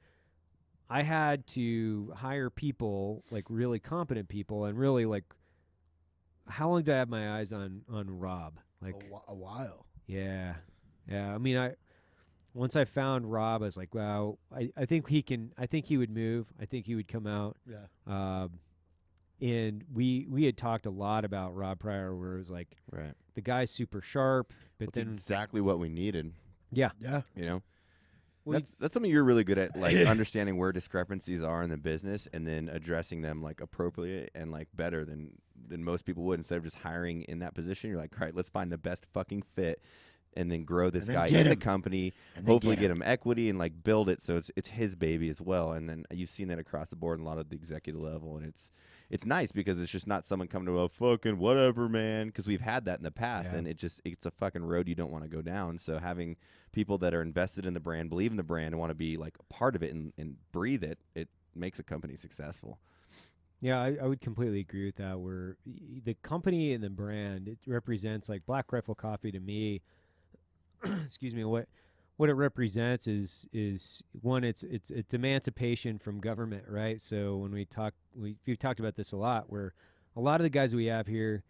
I had to hire people, like really competent people, and really, like, how long did I have my eyes on Rob? Like, A while. yeah. I mean, once I found Rob, I was like, wow, I think he can. I think he would move. I think he would come out. Yeah. And we had talked a lot about Rob prior, where it was like, Right. the guy's super sharp, but That's then exactly what we needed. yeah, Yeah. Well, That's something you're really good at, like understanding where discrepancies are in the business and then addressing them like appropriate and like better than most people would. Instead of just hiring in that position, you're like, all right, let's find the best fucking fit and then grow this And then guy get in the him. company, And then hopefully get get him equity and like build it so it's his baby as well. And then you've seen that across the board in a lot of the executive level, and it's nice because it's just not someone coming to a fucking whatever, man, because we've had that in the past. Yeah. And it's a fucking road you don't want to go down. So having people that are invested in the brand, believe in the brand, and want to be like a part of it and breathe it, it makes a company successful. yeah, I would completely agree with that. Where the company and the brand, it represents, like, BlackRifle Coffee to me. Excuse me. What it represents is one, it's emancipation from government, right? So when we've talked about this a lot, where a lot of the guys we have here,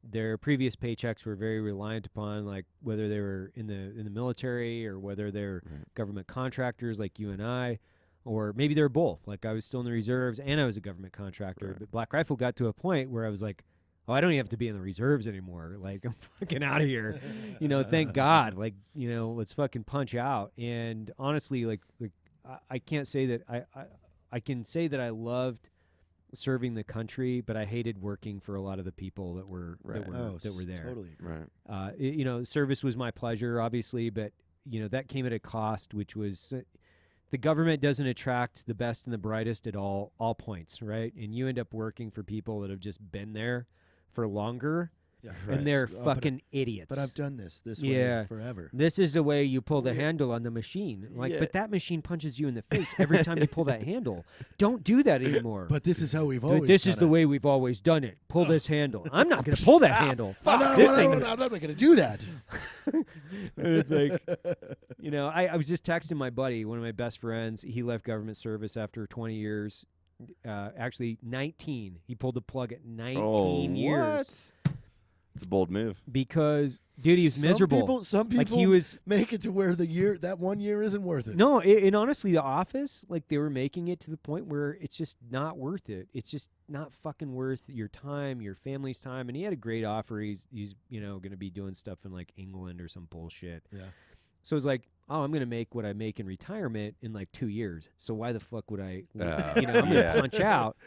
their previous paychecks were very reliant upon, like, whether they were in the military or whether they're government contractors like you and I, or maybe they're both. Like, I was still in the reserves and I was a government contractor. Right. But BlackRifle got to a point where I was like, oh, I don't even have to be in the reserves anymore. Like, I'm fucking out of here. Thank God. Like, let's fucking punch out. And honestly, like I can't say that I can say that I loved serving the country, but I hated working for a lot of the people that were Right. that were there. Totally agree. Right. Service was my pleasure, obviously, but that came at a cost, which was the government doesn't attract the best and the brightest at all points, right? And you end up working for people that have just been there for longer, Yeah. and they're Oh, fucking idiots. But I've done this Yeah. way forever. This is the way you pull the handle on the machine. Like, Yeah. but that machine punches you in the face every time you pull that handle. Don't do that anymore. But this is how we've Th- always. this is done the it. way we've always done it. Pull this handle. I'm not going to pull that handle. I'm This thing- not going to do that. And it's like, I was just texting my buddy, one of my best friends. He left government service after 20 years. Actually, 19. He pulled the plug at 19 years. It's a bold move. Because, dude, he was miserable. Some people Like, he was. make it to where that 1 year isn't worth it. No, and honestly, The Office, like, they were making it to the point where it's just not worth it. It's just not fucking worth your time, your family's time. And he had a great offer. He's going to be doing stuff in, like, England or some bullshit. Yeah. So it's like, oh, I'm going to make what I make in retirement in like 2 years. So why the fuck would I, I'm going to punch out.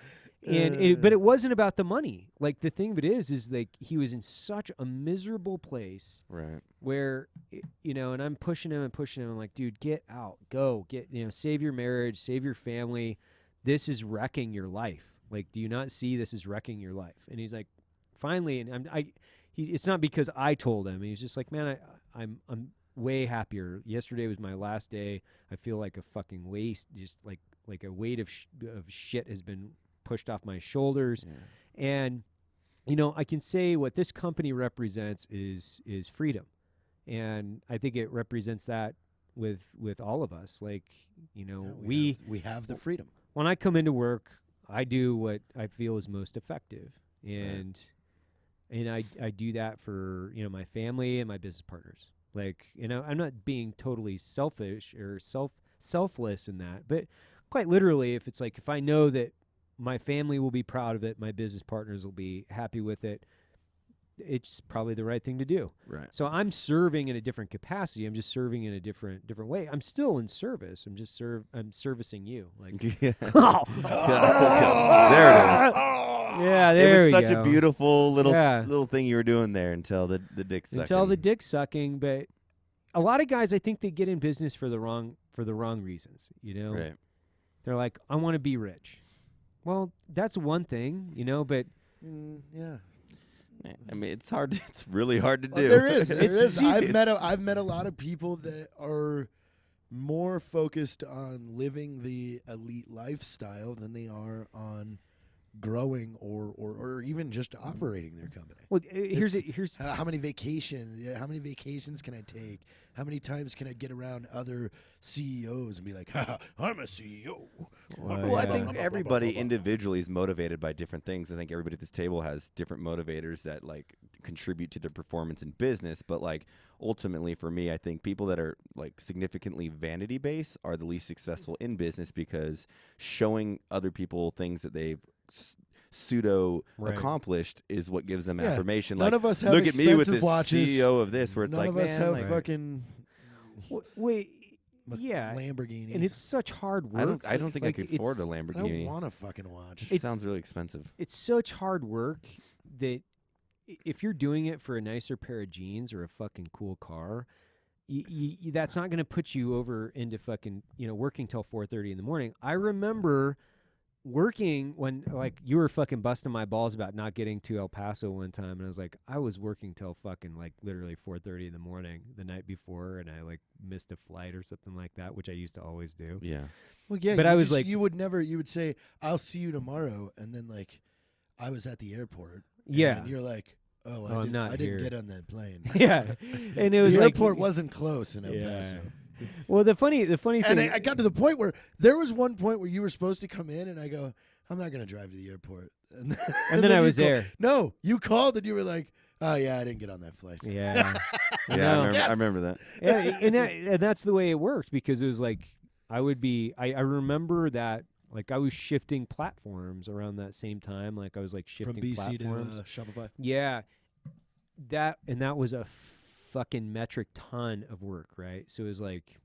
But it wasn't about the money. Like, the thing of it is like, he was in such a miserable place, Right. where, and I'm pushing him. I'm like, dude, get out, go, save your marriage, save your family. This is wrecking your life. Like, do you not see this is wrecking your life? And he's like, finally, and it's not because I told him. He's just like, man, I'm way happier. Yesterday was my last day. I feel like a fucking waste, just like a weight of shit has been pushed off my shoulders. Yeah. And you know, I can say what this company represents is freedom. And I think it represents that with all of us. Like, you know, we have the freedom. when I come into work, I do what I feel is most effective. And I do that for, you know, my family and my business partners. Like, you know, I'm not being totally selfish or selfless in that, but quite literally, if it's like, if I know that my family will be proud of it, my business partners will be happy with it, it's probably the right thing to do. Right. So I'm serving in a different capacity. I'm just serving in a different way. I'm still in service. I'm just I'm servicing you. Like, Yeah. There it is. yeah, there we It was such go. a beautiful little Yeah. little thing you were doing there until the dick sucking. Until the dick sucking. But a lot of guys, I think they get in business for the wrong reasons. You know, Right. they're like, I want to be rich. Well, that's one thing, you know, but Yeah. I mean, it's hard. It's really hard to do. There is. There It's- is. I've met a lot of people that are more focused on living the elite lifestyle than they are on growing or even just operating their company. well, here's How many vacations? Yeah, how many vacations can I take? How many times can I get around other CEOs and be like, "Ha, I'm a CEO." Well, I yeah. think everybody individually is motivated by different things. I think everybody at this table has different motivators that like contribute to their performance in business. But like ultimately, for me, I think people that are like significantly vanity based are the least successful in business because showing other people things that they've pseudo Right. accomplished is what gives them Yeah, affirmation. none Like, of us have look at me with expensive this watches. CEO of this, where it's None like, of us man, have like, fucking wait, yeah, Lamborghinis. and it's such hard work. I don't think I Like, could it's- afford a I don't Lamborghini. want a fucking watch. It sounds really expensive. It's such hard work that if you're doing it for a nicer pair of jeans or a fucking cool car, that's not going to put you over into fucking, you know, working till 4:30 in the morning. I remember working when like you were fucking busting my balls about not getting to El Paso one time, and I was like, I was working till fucking like literally 4:30 in the morning the night before, and I like missed a flight or something like that, which I used to always do. Yeah. Well, yeah, But you I was just- like- you would never. You would say, "I'll see you tomorrow," and then like, I was at the airport. Yeah. and you're like, "Oh, Oh, I'm not I didn't here." get on that plane." Yeah, and it was the like airport wasn't close in El Yeah. Paso. Well, the funny thing, And I got to the point where there was one point where you were supposed to come in, and I go, "I'm not going to drive to the airport." And, then I you was call- there. No, you called and you were like, "Oh yeah, I didn't get on that flight." yeah, Yeah, know. I remember that. yeah, and that's the way it worked because it was like I remember that like I was shifting platforms around that same time. Like I was like shifting From BC platforms. to Shopify. Yeah, that was a fucking metric ton of work, right? So it was like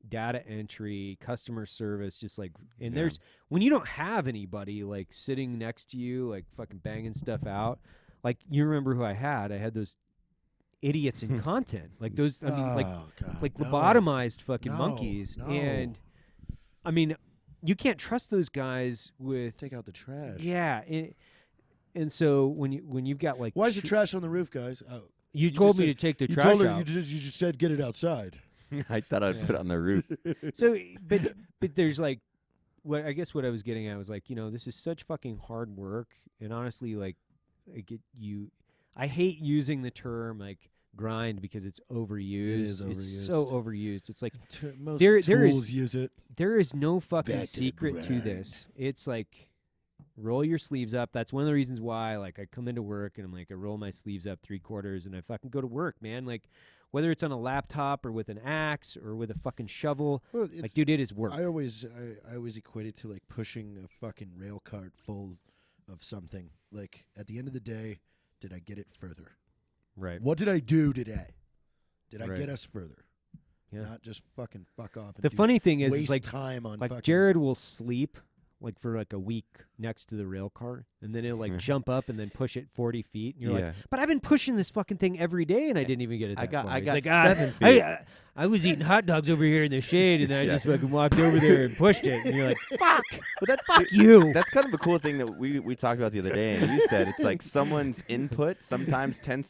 data entry, customer service, just like, and Yeah. there's when you don't have anybody like sitting next to you, like fucking banging stuff out. Like you remember who I had? I had those idiots in content, like those. I mean, like Oh, God, like no. lobotomized fucking No, monkeys, no. and I mean, you can't trust those guys with. Take out the trash. Yeah, and so when you've got like Why is the trash on the roof, guys? Oh, you just told me to said- take the you trash told her out. you just said get it outside. I thought I'd put it on the roof. So, but there's like, what I guess what I was getting at was like, you know, this is such fucking hard work, and honestly, like, I hate using the term like grind because it's overused. is It's so overused. overused. It's like Most There tools is- use it. there is no fucking Back to the secret to grind. this. It's like roll your sleeves up. That's one of the reasons why like I come into work and I'm like I roll my sleeves up 3/4 and I fucking go to work, man. Like whether it's on a laptop or with an axe or with a fucking shovel, Well, like it's- dude, it is work. I always equate it to like pushing a fucking rail cart full of something. Like at the end of the day, did I get it further? Right. What did I do today? Did I Right. get us further? Yeah. Not just fucking fuck off. And The funny thing is, waste it's like time on like fucking Jared will sleep like for like a week next to the rail car, and then he'll like jump up and then push it 40 feet. And you're Yeah. like, but I've been pushing this fucking thing every day, and I didn't even get it. I That got- far. I He's got like, 7 feet. I was eating hot dogs over here in the shade, and then I Yeah. just fucking walked over there and pushed it. And you're like, fuck, But that's fuck you. That's kind of a cool thing that we talked about the other day, and you said it's like someone's input sometimes 10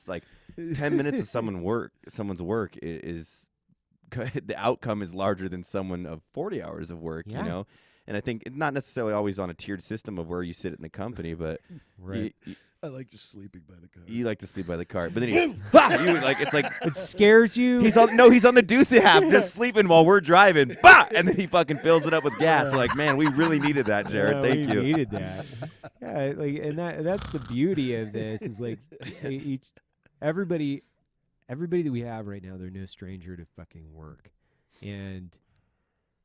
minutes of someone's work is the outcome is larger than someone of 40 hours of work, Yeah. you know? And I think not necessarily always on a tiered system of where you sit in the company, but Right. I like just sleeping by the car. you like to sleep by the cart. But then it's like It scares you. he's on the deuce half just sleeping while we're driving. Bah! And then he fucking fills it up with gas. Like, man, we really needed that, Jared. Yeah, Thank we you. needed that. Yeah, like, and that's the beauty of this is like everybody that we have right now, they're no stranger to fucking work, and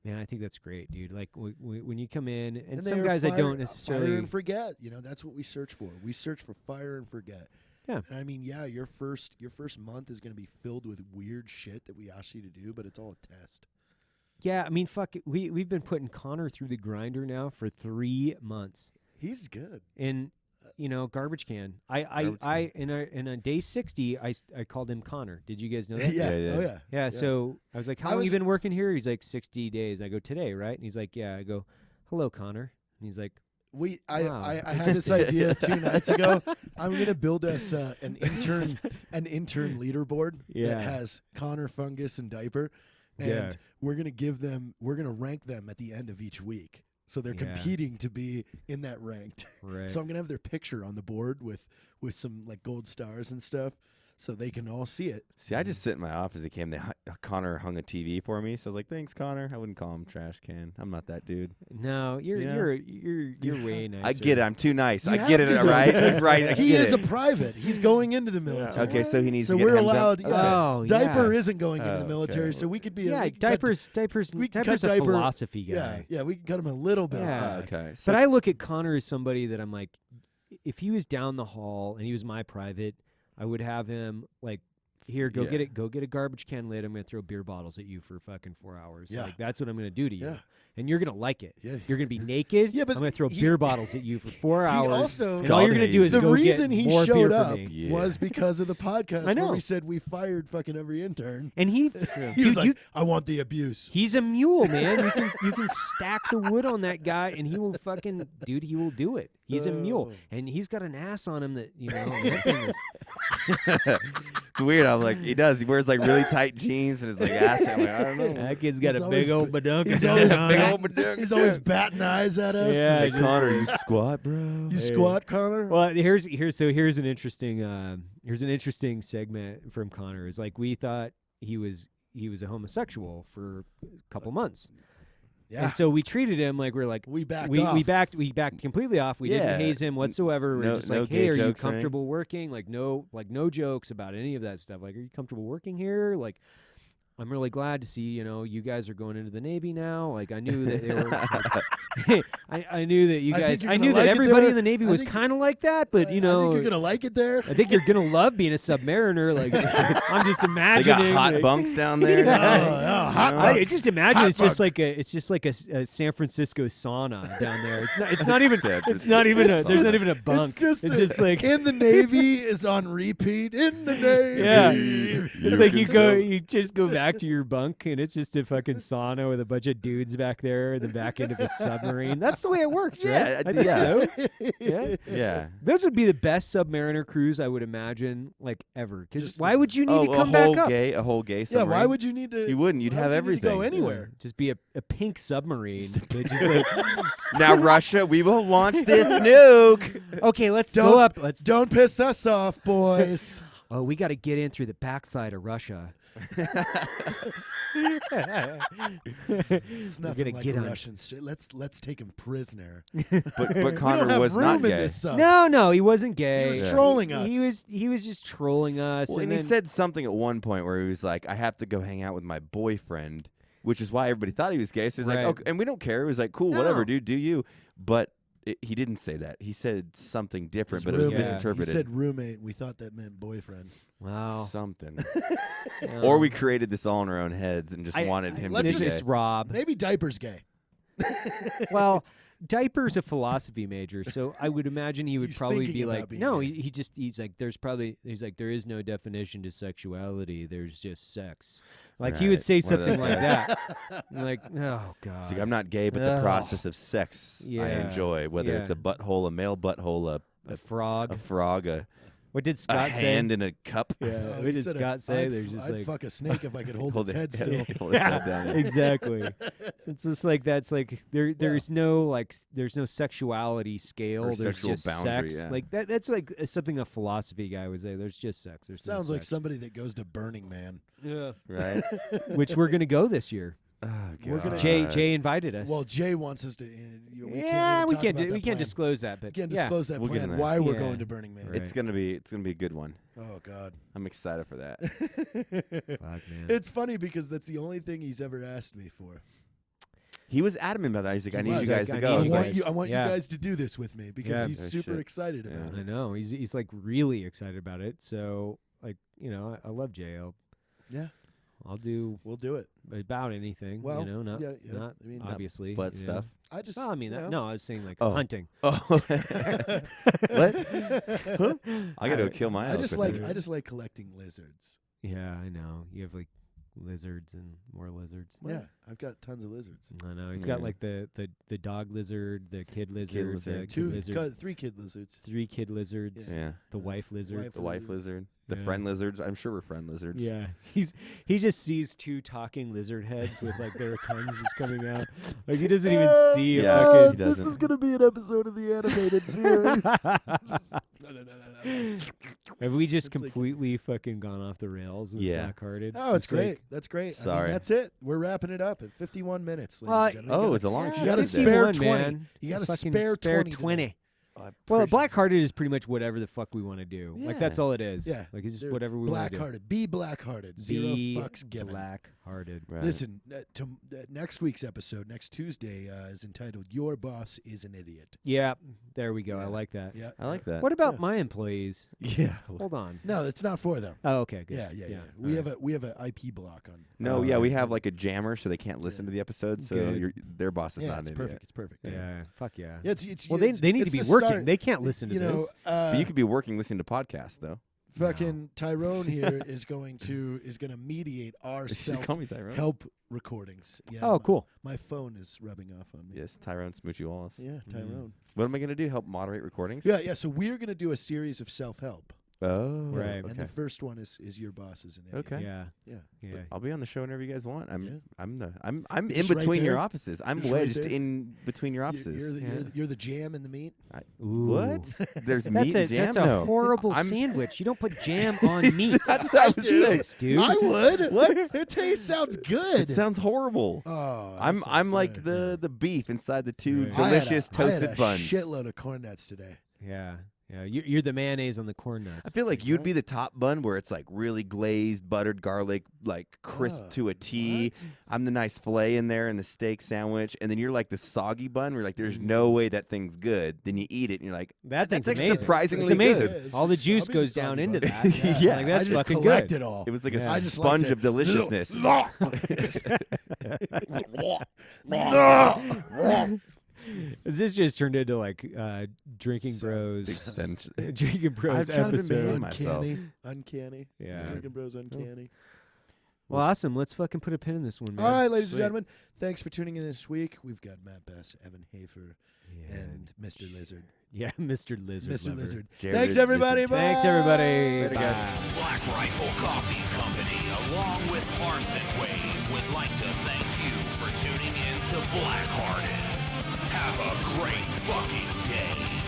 man, I think that's great, dude. Like when you come in, and some they are guys I don't fire necessarily and forget. You know, that's what we search for. We search for fire and forget. Yeah. And I mean, yeah, your first month is going to be filled with weird shit that we ask you to do, but it's all a test. Yeah, I mean, fuck it. We've been putting Connor through the grinder now for 3 months. He's good. And garbage can. In on day 60, I called him Connor. Did you guys know that? Yeah. Yeah. Oh yeah. Yeah. So I was like, "How long you been working here?" He's like, 60 days. I go, "Today, right?" And he's like, "Yeah." I go, "Hello, Connor." And he's like, Wow. I had this idea 2 nights ago. I'm gonna build us an intern leaderboard Yeah. that has Connor, Fungus, and Diaper, and Yeah. we're gonna rank them at the end of each week. So they're Yeah. competing to be in that ranked. "Right." So I'm gonna have their picture on the board with some like gold stars and stuff, so they can all see it. See, I just sit in my office. Connor hung a TV for me, so I was like, "Thanks, Connor." I wouldn't call him trash can. I'm not that dude. No, you're way nicer. I get it. I'm too nice. You I have get it. to All go right, because right. I He get is it. a private. He's going into the military. Okay, so he needs So to get we're hemmed up. allowed. Okay. Oh, Diaper yeah. isn't going into the Okay. military, so we could be. Yeah, we could cut- diapers we can diapers cut a Diaper- philosophy guy. Yeah, we can cut him a little bit Yeah. aside. Okay. But I look at Connor as somebody that I'm like, if he was down the hall and he was my private, I would have him like, here, go Yeah. get a garbage can lid. I'm gonna throw beer bottles at you for fucking 4 hours. Yeah. Like that's what I'm gonna do to you. Yeah. And you're gonna like it. Yeah. You're gonna be naked. Yeah, but I'm gonna throw he- beer bottles at you for 4 He hours. also and all you're gonna do is the go reason get he more beer showed for up me. Yeah. was because of the podcast. I know. Where we said we fired fucking every intern. And he, He was dude, like, "I want the abuse." he's a mule, man. You can stack the wood on that guy, and he will fucking, dude. He will do it. He's a mule, Oh. and he's got an ass on him that that thing is- It's weird. I'm like, he does. He wears like really tight jeans and his like ass. I'm like, I don't know. that kid's got He's a always big old b- badunka. he's down always on big it. old badunka. He's always batting eyes at us. Yeah, Hey, just- Connor, you squat, bro. You squat, Connor. Well, here's an interesting segment from Connor. Is like we thought he was a homosexual for a couple months, yeah, and so we treated him like we're like we backed we off. backed completely off. We Yeah. didn't haze him whatsoever. We're No- just no like, gay hey, are you jokes or anything? comfortable working? Like no jokes about any of that stuff. Like, are you comfortable working here? Like, I'm really glad to see, you guys are going into the Navy now. Like, I knew that they were. I knew that you I think guys. you're I gonna knew that like it everybody there. in the Navy I was think- kind of like that, but I think you're gonna like it there. I think you're gonna love being a submariner. Like, I'm just They imagining. got hot like, bunks down there. Yeah. hot I bunk. just imagine Hot it's just bunk. like a San Francisco sauna down there. It's not even San it's not even a there's Francisco not even a bunk. It's just like in the Navy is on repeat. In the Navy. yeah. It's like you can just go back to your bunk and it's just a fucking sauna with a bunch of dudes back there in the back end of a submarine. That's the way it works, right? Yeah, I think yeah. so. Yeah. Yeah. Those would be the best submariner cruise I would imagine, like ever. Because Just why would you need to a come whole back up? a whole gay Yeah. submarine. Why would you need to? You wouldn't. You'd why have would you need to everything. go anywhere. Just be a pink submarine. They just like, Now, Russia, we will launch this nuke. okay, let's Don't- go up. Let's. Don't piss us off, boys. Oh, we got to get in through the backside of Russia. It's We're nothing gonna like get on. Russian shit. Let's take him prisoner. But We don't Connor have was room not in gay. this sub. No, he wasn't gay. He was Yeah. trolling us. He was just trolling us. Well, and and he then- said something at one point where he was like, "I have to go hang out with my boyfriend," which is why everybody thought he was gay. So he's Right. like, "Okay," and we don't care. He was like, "Cool, No. whatever, dude, do you?" But he didn't say that. He said something different, His but it was roommate. misinterpreted. He said roommate. We thought that meant boyfriend. wow. something. Yeah. Or we created this all in our own heads and just wanted him let's to It's be just gay. Rob. Maybe diaper's gay. Well, Diaper's a philosophy major, so I would imagine he would He's probably thinking be about like, being no, gay. he's like, there is no definition to sexuality. There's just sex. Like he would Right. say One of something those like guys. that. I'm like, oh god. He's like, I'm not gay, but the Ugh. process of sex I Yeah. enjoy, whether it's Yeah. a butthole, a male butthole, a frog. a frog, What did a Scott say? hand in a cup. Yeah. Oh, What he did said Scott say? I'd, There's just I'd like fuck a snake if I could hold, Hold its it- head still. hold its head down. exactly. It's just like that's like there's no sexuality scale. Or There's sexual just boundary, sex. yeah. Like that's like something a philosophy guy would say. There's just sex. There's no Sounds like sex. somebody that goes to Burning Man. Yeah. Right? Which we're gonna go this year. Oh, We're gonna- God. Jay invited us. Well, Jay wants us to. We yeah, we can't. can't. We can't disclose that, but We can't yeah. disclose that We'll get plan. in there. Why we're Yeah. going to Burning Man? Right. It's gonna be a good one. Oh God. I'm excited for that. Fuck, man. It's funny because that's the only thing he's ever asked me for. He was adamant about that. He's like, He I need was. you guys Like, to I go. need I you was guys. like, I want Yeah. you guys to do this with me because Yeah. he's Oh, super shit. excited Yeah. about I it. know he's like really excited about it. So like I love Jay. Yeah, I'll do we'll do it. about anything. Well, not yeah, not I mean, obviously butt you know. stuff. I just. Oh, I mean, you know. no, I was saying like Oh. hunting. Oh, what? Huh? I gotta go kill my. I just elephant like then. I just like collecting lizards. Yeah, I know. You have like lizards and more lizards. Yeah, I've got tons of lizards. I know. He's got Yeah. like the dog lizard, the kid lizard, lizard. the kid lizard, 3 kid lizards. 3 kid lizards, Yeah, the wife lizard. the wife lizard, the Yeah. friend lizards. I'm sure we're friend lizards. Yeah, he just sees 2 talking lizard heads with like their tongues just coming out. Like he doesn't even see a Yeah, fucking. he doesn't. This is gonna be an episode of the animated series. No. Have we just It's like- completely fucking gone off the rails with Yeah. Blackhearted? Oh, it's like- great. That's great. I Sorry. mean, that's it. We're wrapping it up at 51 minutes. Ladies and gentlemen. Oh, it's a long Yeah, show. You got to today. spare 51, 20. man. You got to Fucking spare 20. today. 20. Oh, I Well, appreciate Blackhearted is pretty much whatever the fuck we want to do. Like that's Yeah. all it is. Yeah. Like it's just They're whatever we want to do. Blackhearted. Be blackhearted. Zero Be fucks given. Blackhearted. Right. Listen, next week's episode, next Tuesday, is entitled "Your Boss is an Idiot." Yeah, there we go. Yeah. I like that. Yeah. I like that. What about Yeah. my employees? Yeah. Hold on. No, it's not for them. Oh, okay, good. Yeah. All right. We have an IP block on. No, Oh, yeah, we okay. have like a jammer, so they can't listen Yeah. to the episode. So Good. their boss is Yeah, not it's an perfect. idiot. It's perfect. Yeah, fuck yeah. Yeah, it's Well, they it's- need to it's be the working. start. They can't listen to You know, this. But you could be working listening to podcasts though. fucking Tyrone here is going to mediate our Just call me Tyrone. self-help recordings. Yeah. Oh, cool. My phone is rubbing off on me. Yes, Tyrone Smoochie Wallace. Yeah, Tyrone. What am I gonna do? Help moderate recordings? Yeah. So we're gonna do a series of self-help. Oh, Right. And the Okay. first one is your boss is an idiot. Okay. Yeah, Yeah. yeah. I'll be on the show whenever you guys want. I'm Yeah. I'm in Just right between your there? offices. I'm Just right wedged there? in between your offices. You're the jam in the meat. Ooh. What? There's That's meat a and jam? that's a No. horrible I'm- sandwich. You don't put jam on meat. That's what I was saying. Jesus, dude. I would. What? It tastes sounds good. It sounds horrible. Oh, that I'm sounds like good. the beef inside the 2 Right. delicious I had toasted a buns. shitload of corn nuts today. Yeah, yeah. You're the mayonnaise on the corn nuts. I feel like you'd be the top bun where it's like really glazed, buttered garlic, like crisp to a T. What? I'm the nice filet in there and the steak sandwich, and then you're like the soggy bun where like there's no way that thing's good. Then you eat it and you're like, That that's thing's actually amazing. surprisingly It's amazing. good. It's All the just- juice I'll be goes the down soggy into bun. that. Yeah. like I that's just fucking collect good. it all. It was like a Yeah. I just sponge like of deliciousness. This just turned into like drinking So- bros, Extension. drinking bros I've tried to make episode. myself. Uncanny. Yeah. Drinking Bros uncanny. Well, awesome. Let's fucking put a pin in this one, man. All right, ladies Sweet. and gentlemen, thanks for tuning in this week. We've got Matt Bass, Evan Hafer, Yeah. and Mr. Lizard. Yeah, Mr. Lizard. Mr. lover. Lizard. Jared Thanks, Lizard. everybody. Bye. Thanks, everybody. Later, guys. Bye. Black Rifle Coffee Company, along with Arson Wave, would like to thank you for tuning in to Blackhearted. Have a great fucking day.